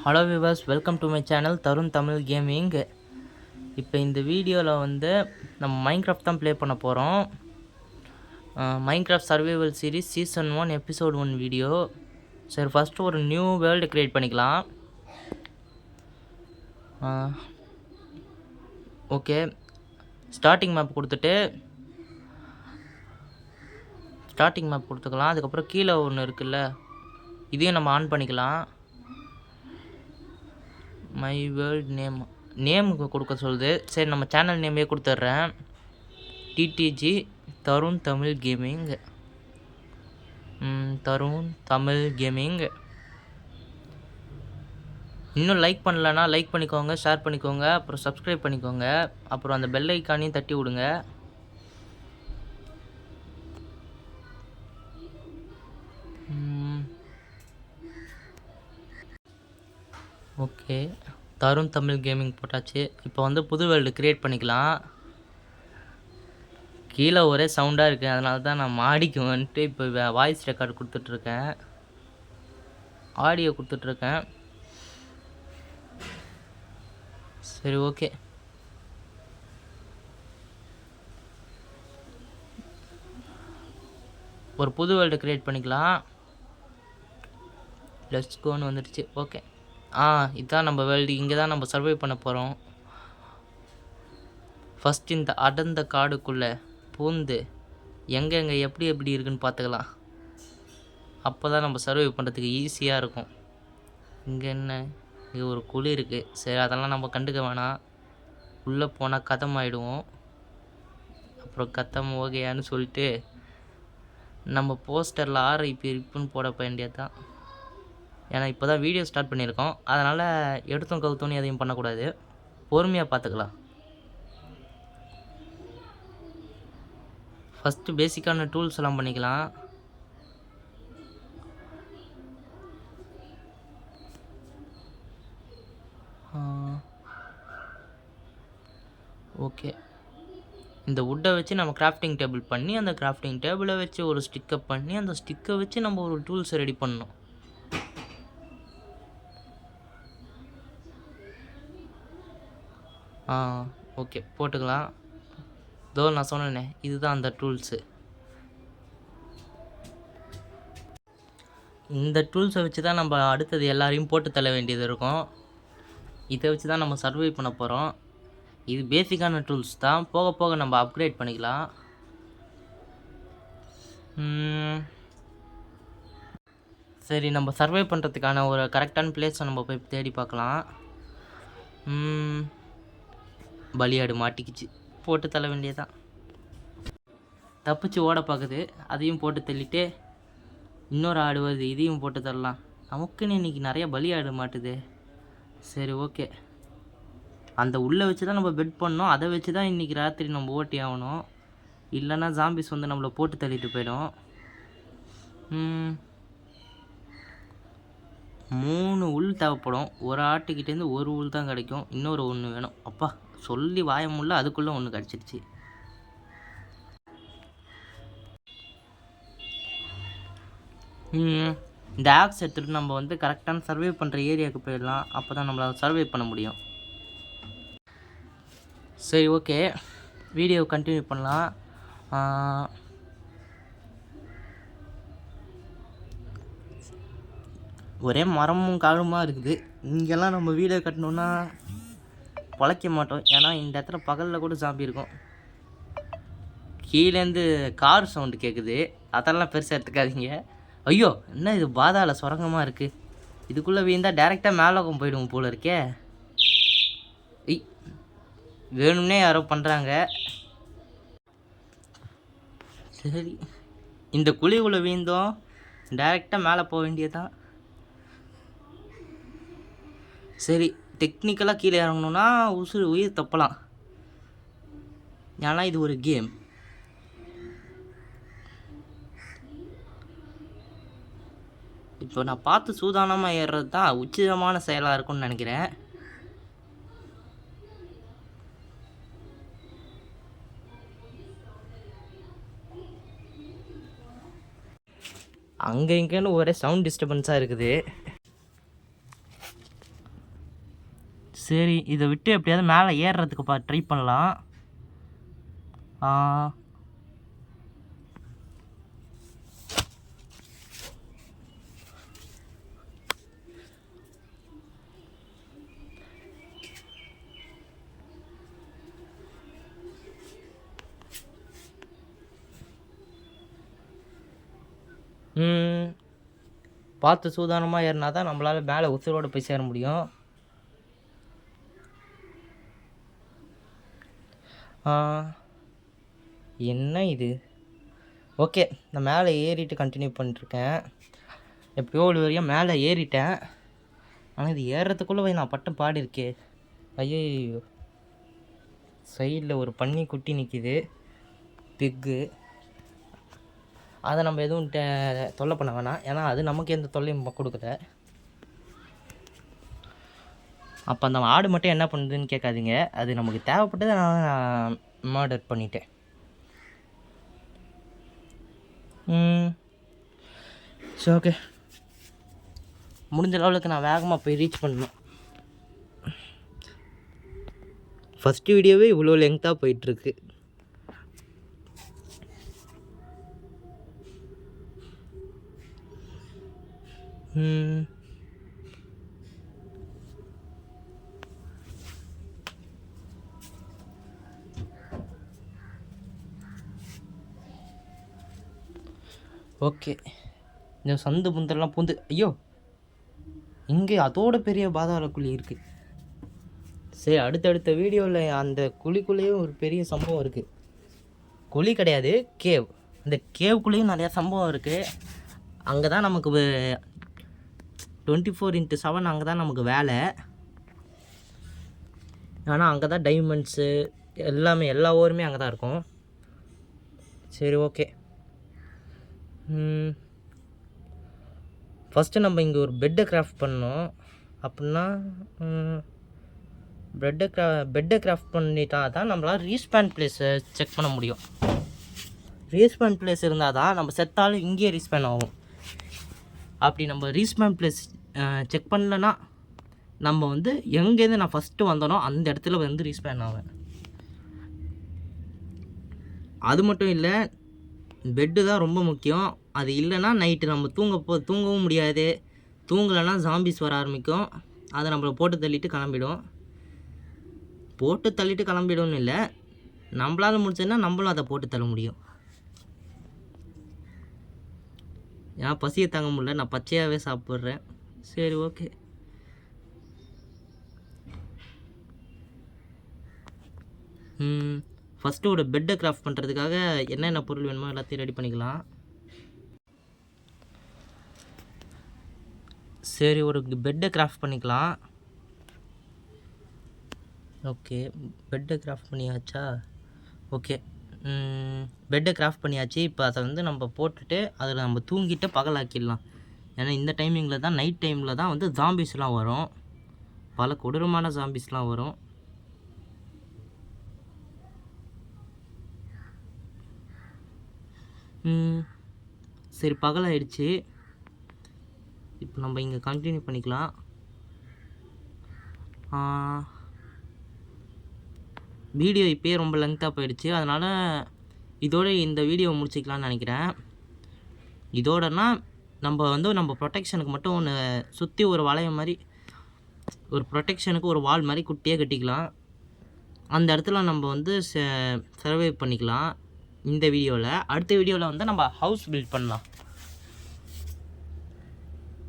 Hello viewers, welcome to my channel Tarun Tamil gaming. இப்போ இந்த வீடியோவில் வந்து நம்ம மைன்கிராஃப்ட் தான் ப்ளே பண்ண போகிறோம். Minecraft survival series season 1 episode 1 video. சரி, ஃபஸ்ட்டு ஒரு நியூ வேர்ல்டு க்ரியேட் பண்ணிக்கலாம். ஓகே, ஸ்டார்டிங் மேப் கொடுத்துக்கலாம். அதுக்கப்புறம் கீழே ஒன்று இருக்குல்ல, இதையும் நம்ம ஆன் பண்ணிக்கலாம். மை வேர்ல்ட் நேம் கொடுக்க சொல்லுது. சரி, நம்ம சேனல் நேமே கொடுத்துட்றேன். DDG Tarun Tamil gaming. Tarun Tamil gaming. இன்னும் லைக் பண்ணலன்னா லைக் பண்ணிக்கோங்க, ஷேர் பண்ணிக்கோங்க, அப்புறம் சப்ஸ்கிரைப் பண்ணிக்கோங்க, அப்புறம் அந்த பெல் ஐக்கானையும் தட்டி விடுங்க. ஓகே, தருண் தமிழ் கேமிங் போட்டாச்சு. இப்போ வந்து புது வேர்ல்டு க்ரியேட் பண்ணிக்கலாம். கீழே ஒரே சவுண்டாக இருக்குது, அதனால தான் நான் மாடிக்கு வந்துட்டு இப்போ வாய்ஸ் ரெக்கார்டு கொடுத்துட்ருக்கேன், ஆடியோ கொடுத்துட்ருக்கேன். சரி, ஓகே. ஒரு புது வேர்ல்டு க்ரியேட் பண்ணிக்கலாம். லெட்ஸ் கோன்னு வந்துடுச்சு. ஓகே, இதுதான் நம்ம வேர்ல்டு. இங்கே தான் நம்ம சர்வை பண்ண போகிறோம். ஃபஸ்ட் இந்த அடர்ந்த காடுக்குள்ளே பூந்து எங்கெங்கே எப்படி இருக்குன்னு பார்த்துக்கலாம். அப்போ தான் நம்ம சர்வை பண்ணுறதுக்கு ஈஸியாக இருக்கும். இங்கே என்ன, இங்கே ஒரு குழி இருக்குது. சரி, அதெல்லாம் நம்ம கண்டுக்க வேணாம். உள்ளே போனால் கதம் ஆகிடுவோம். அப்புறம் கத்தம் ஓகேயான்னு சொல்லிட்டு நம்ம போஸ்டரில் RIP போட வேண்டியது தான். ஏன்னா இப்போ தான் வீடியோ ஸ்டார்ட் பண்ணியிருக்கோம், அதனால் எடுத்தும் கவுத்தோன்னு எதையும் பண்ணக்கூடாது. பொறுமையாக பார்த்துக்கலாம். ஃபஸ்ட்டு பேசிக்கான டூல்ஸ் எல்லாம் பண்ணிக்கலாம். ஓகே, இந்த வுட்டை வச்சு நம்ம கிராஃப்டிங் டேபிள் பண்ணி, அந்த கிராஃப்டிங் டேபிளை வச்சு ஒரு ஸ்டிக்கை பண்ணி, அந்த ஸ்டிக்கை வச்சு நம்ம ஒரு டூல்ஸை ரெடி பண்ணணும். ஓகே, போட்டுக்கலாம். இதோ நான் சொன்னேனே, இதுதான் அந்த டூல்ஸு. இந்த டூல்ஸை வச்சு தான் நம்ம அடுத்தது எல்லாரையும் போட்டு தள்ள வேண்டியது இருக்கும். இதை வச்சு தான் நம்ம சர்வை பண்ண போகிறோம். இது பேசிக்கான டூல்ஸ் தான், போக போக நம்ம அப்கிரேட் பண்ணிக்கலாம். சரி, நம்ம சர்வை பண்ணுறதுக்கான ஒரு கரெக்டான பிளேஸை நம்ம போய் தேடி பார்க்கலாம். பலியாடு மாட்டிக்கிச்சு, போட்டு தள்ள வேண்டியதான். தப்பிச்சு ஓட பார்க்குது, அதையும் போட்டு தள்ளிட்டு இன்னொரு ஆடு வருது, இதையும் போட்டு தரலாம். நமக்குன்னு இன்றைக்கி நிறைய பலியாடு மாட்டுது. சரி, ஓகே. அந்த உள்ளே வச்சு தான் நம்ம பெட் பண்ணோம், அதை வச்சு தான் இன்றைக்கி ராத்திரி நம்ம ஓட்டி ஆகணும். இல்லைன்னா ஜாம்பிஸ் வந்து நம்மளை போட்டு தள்ளிட்டு போயிடும். 3 உள் தேவைப்படும். ஒரு ஆட்டுக்கிட்டேருந்து ஒரு உள் தான் கிடைக்கும். இன்னொரு ஒன்று வேணும். அப்பா, சொல்லி வாய முடியல, அதுக்குள்ளே ஒன்று கிடச்சிருச்சு. இந்த ஆக்ஸ் எடுத்துகிட்டு நம்ம வந்து கரெக்டான சர்வே பண்ணுற ஏரியாவுக்கு போயிடலாம். அப்போ தான் நம்மளால் சர்வே பண்ண முடியும். சரி, ஓகே, வீடியோ கண்டினியூ பண்ணலாம். ஒரே மரமும் காடுமாக இருக்குது. இங்கெல்லாம் நம்ம வீடியோ கட்டணுன்னா பொழைக்க மாட்டோம். ஏன்னா இந்த இடத்துல பகலில் கூட ஜாம்பி இருக்கும். கீழேருந்து கார் சவுண்டு கேட்குது, அதெல்லாம் பெருசாக எடுத்துக்காதீங்க. ஐயோ, என்ன இது பாதாள சுரங்கமாக இருக்குது. இதுக்குள்ளே வீழ்ந்தால் டேரெக்டாக மேலோகம் போயிடுவோம் போல இருக்கே. வேணும்னே யாரோ பண்ணுறாங்க. சரி, இந்த குழிக்குள்ளே வீழ்ந்தோம், டேரெக்டாக மேலே போக வேண்டியதான். சரி, டெக்னிக்கலாக கீழே இறங்கணுன்னா உயிர் தப்பலாம். ஏன்னா இது ஒரு கேம். இப்போ நான் பார்த்து சூதானமாக ஏறுறது தான் உச்சிதமான செயலாக இருக்கும்னு நினைக்கிறேன். அங்கே இங்கேன்னு ஒரே சவுண்ட் டிஸ்டர்பன்ஸாக இருக்குது. சரி, இதை விட்டு எப்படியாவது மேலே ஏறுறதுக்கு ட்ரை பண்ணலாம். பார்த்து சூதானமாக ஏறினா தான் நம்மளால் மேலே உசுரோடு போய் சேர முடியும். என்ன இது? ஓகே, நான் மேலே ஏறிட்டு கண்டினியூ பண்ணிட்டுருக்கேன். எப்பயோ ஒரு வரையும் மேலே ஏறிட்டேன். ஆனால் இது ஏறுறதுக்குள்ளே போய் நான் பட்டம் பாடிருக்கே. ஐயோ, சைடில் ஒரு பன்னி குட்டி நிற்கிது, பிக்கு. அதை நம்ம எதுவும் தொல்லை பண்ண வேணாம், ஏன்னா அது நமக்கு எந்த தொல்லையும் கொடுக்கல. அப்போ அந்த ஆடு மட்டும் என்ன பண்ணுதுன்னு கேட்காதீங்க, அது நமக்கு தேவைப்பட்டதை நான் மர்டர் பண்ணிட்டேன். சரி, ஓகே, முடிஞ்ச லெவலுக்கு நான் வேகமாக போய் ரீச் பண்ணணும். ஃபஸ்ட்டு வீடியோவே இவ்வளோ லெங்க்த்தாக போயிட்டுருக்கு. ஓகே, இந்த சந்து புந்தெல்லாம் பூந்து, ஐயோ இங்கே அதோட பெரிய பாதாள குழி இருக்குது. சரி, அடுத்தடுத்த வீடியோவில் அந்த குழிக்குள்ளேயும் ஒரு பெரிய சம்பவம் இருக்குது. குழி கிடையாது, கேவ். அந்த கேவுக்குள்ளேயும் நிறையா சம்பவம் இருக்குது. அங்கே தான் நமக்கு 24x7 அங்கே தான் நமக்கு வேலை. ஆனால் அங்கே தான் டைமண்ட்ஸு எல்லாமே, எல்லா ஊருமே அங்கே தான் இருக்கும். சரி, ஓகே. ஃபஸ்ட்டு நம்ம இங்கே ஒரு பெட்டை கிராஃப்ட் பண்ணோம். அப்படின்னா பெட்டை கிராஃப்ட் பண்ணிட்டா தான் நம்மளால் ரீஸ்பேன் பிளேஸை செக் பண்ண முடியும். ரீஸ்பேன் பிளேஸ் இருந்தால் தான் நம்ம செத்தாலும் இங்கேயே ரீஸ்பேன் ஆகும். அப்படி நம்ம ரீஸ்பேன் பிளேஸ் செக் பண்ணலன்னா நம்ம வந்து எங்கேருந்து நான் ஃபஸ்ட்டு வந்தனோ அந்த இடத்துல வந்து ரீஸ்பேன் ஆவேன். அது மட்டும் இல்லை, பெட்டு தான் ரொம்ப முக்கியம். அது இல்லைன்னா நைட்டு நம்ம தூங்கவும் முடியாது. தூங்கலைன்னா ஜாம்பிஸ் வர ஆரம்பிக்கும். அதை நம்மளை போட்டு தள்ளிட்டு கிளம்பிடும்னு இல்லை, நம்மளால் முடிச்சதுன்னா நம்மளும் அதை போட்டு தள்ள முடியும். ஏன் பசியை தாங்க முடியல, நான் பச்சையாகவே சாப்பிட்றேன். சரி, ஓகே. ஃபஸ்ட்டு ஒரு பெட்டை கிராஃப்ட் பண்ணுறதுக்காக என்னென்ன பொருள் வேணுமோ எல்லாத்தையும் ரெடி பண்ணிக்கலாம். சரி, ஒரு பெட்டை கிராஃப்ட் பண்ணிக்கலாம். ஓகே, பெட்டை கிராஃப்ட் பண்ணியாச்சா? ஓகே, பெட்டை கிராஃப்ட் பண்ணியாச்சு. இப்போ அதை வந்து நம்ம போட்டுட்டு அதில் நம்ம தூங்கிட்டு பகலாக்கிடலாம். ஏன்னா இந்த டைமிங்கில் தான், நைட் டைமில் தான் வந்து ஜாம்பிஸ்லாம் வரும், பல கொடூரமான ஜாம்பிஸ்லாம் வரும். சரி, பகலாயிடுச்சு. இப்போ நம்ம இங்கே கண்டினியூ பண்ணிக்கலாம். வீடியோ இப்போயே ரொம்ப லெங்க்த்தாக போயிடுச்சு, அதனால் இதோட இந்த வீடியோவை முடிச்சிக்கலான்னு நினைக்கிறேன். இதோடனா நம்ம ப்ரொடெக்ஷனுக்கு மட்டும் ஒன்று சுற்றி ஒரு வளையம் மாதிரி, ஒரு ப்ரொடெக்ஷனுக்கு ஒரு வால் மாதிரி குட்டியாக கட்டிக்கலாம். அந்த இடத்துல நம்ம வந்து சர்வை பண்ணிக்கலாம் இந்த வீடியோவில். அடுத்த வீடியோவில் வந்து நம்ம ஹவுஸ் பில்ட் பண்ணலாம்.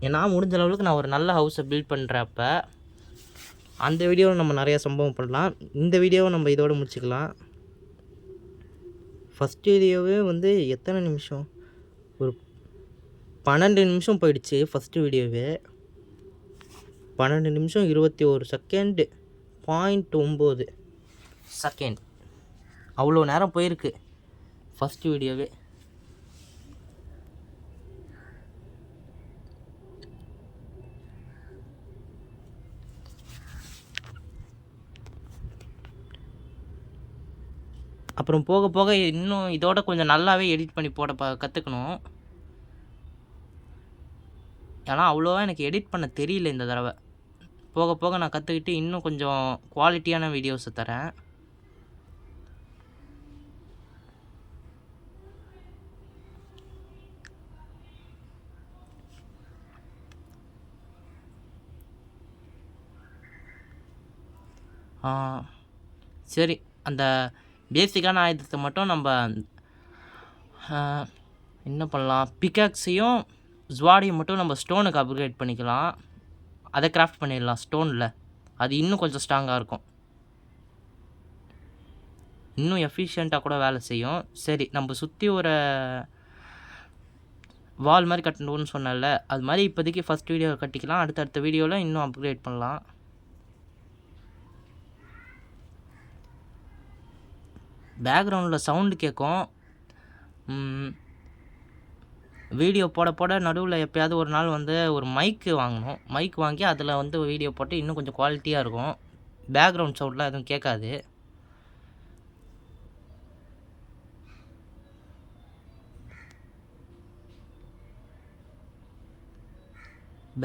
ஏன்னா முடிஞ்ச அளவுக்கு நான் ஒரு நல்ல ஹவுஸை பில்ட் பண்ணுறப்ப அந்த வீடியோவில் நம்ம நிறையா சம்பவம் பண்ணலாம். இந்த வீடியோவை நம்ம இதோடு முடிச்சுக்கலாம். ஃபஸ்ட் வீடியோவே வந்து எத்தனை நிமிஷம், ஒரு 12 நிமிஷம் போயிடுச்சு. ஃபஸ்ட்டு வீடியோவே 12 நிமிஷம் 21 செகண்டு 0.9 செகண்ட், அவ்வளோ நேரம் போயிருக்கு ஃபஸ்ட்டு வீடியோவே. அப்புறம் போக போக இன்னும் இதோட கொஞ்சம் நல்லாவே எடிட் பண்ணி போட கற்றுக்கணும். ஏன்னா அவ்வளோவா எனக்கு எடிட் பண்ண தெரியல இந்த தடவை. போக போக நான் கற்றுக்கிட்டு இன்னும் கொஞ்சம் குவாலிட்டியான வீடியோஸை தரேன். சரி, அந்த பேசிக்கான ஆயுதத்தை மட்டும் நம்ம என்ன பண்ணலாம், பிக்காக்ஸையும் ஸ்வாடையும் மட்டும் நம்ம ஸ்டோனுக்கு அப்கிரேட் பண்ணிக்கலாம். அதை கிராஃப்ட் பண்ணிடலாம் ஸ்டோனில். அது இன்னும் கொஞ்சம் ஸ்ட்ராங்காக இருக்கும், இன்னும் எஃபிஷியண்ட்டாக கூட வேலை செய்யும். சரி, நம்ம சுற்றி ஒரு வால் மாதிரி கட்டணும்னு சொன்னல, அது மாதிரி இப்போதைக்கு ஃபஸ்ட் வீடியோ கட்டிக்கலாம். அடுத்தடுத்த வீடியோவில் இன்னும் அப்கிரேட் பண்ணலாம். பேக்ரவுண்டில் சவுண்டு கேட்கும். வீடியோ போட போட நடுவில் எப்போயாவது ஒரு நாள் வந்து ஒரு மைக்கு வாங்கணும். மைக் வாங்கி அதில் வந்து வீடியோ போட்டு இன்னும் கொஞ்சம் குவாலிட்டியாக இருக்கும். பேக்ரவுண்ட் சவுண்ட்லாம் எதுவும் கேட்காது.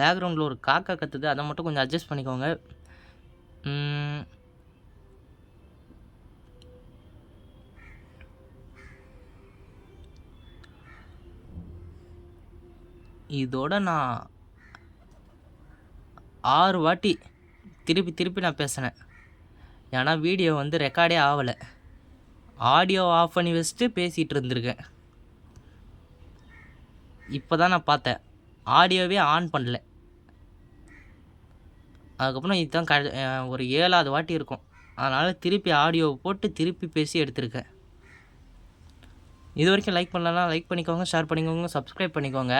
பேக்ரவுண்டில் ஒரு காக்கா கத்துது, அதை மட்டும் கொஞ்சம் அட்ஜஸ்ட் பண்ணிக்கோங்க. இதோட நான் 6 வாட்டி திருப்பி நான் பேசினேன். ஏன்னா வீடியோ வந்து ரெக்கார்டே ஆகலை. ஆடியோ ஆஃப் பண்ணி வச்சுட்டு பேசிகிட்டு இருந்திருக்கேன். இப்போ தான் நான் பார்த்தேன், ஆடியோவே ஆன் பண்ணல. அதுக்கப்புறம் இதுதான் ஒரு 7வது வாட்டி இருக்கும். அதனால் திருப்பி ஆடியோவை போட்டு திருப்பி பேசி எடுத்திருக்கேன். இது வரைக்கும் லைக் பண்ணலன்னா லைக் பண்ணிக்கோங்க, ஷேர் பண்ணிக்கோங்க, சப்ஸ்கிரைப் பண்ணிக்கோங்க.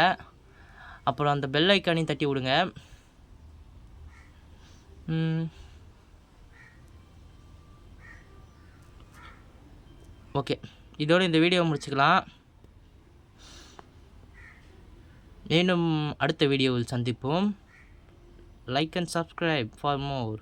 அப்புறம் அந்த பெல் ஐக்கானையும் தட்டி விடுங்க. ஓகே, இதோடு இந்த வீடியோ முடிச்சுக்கலாம். மீண்டும் அடுத்த வீடியோவில் சந்திப்போம். Like and subscribe for more.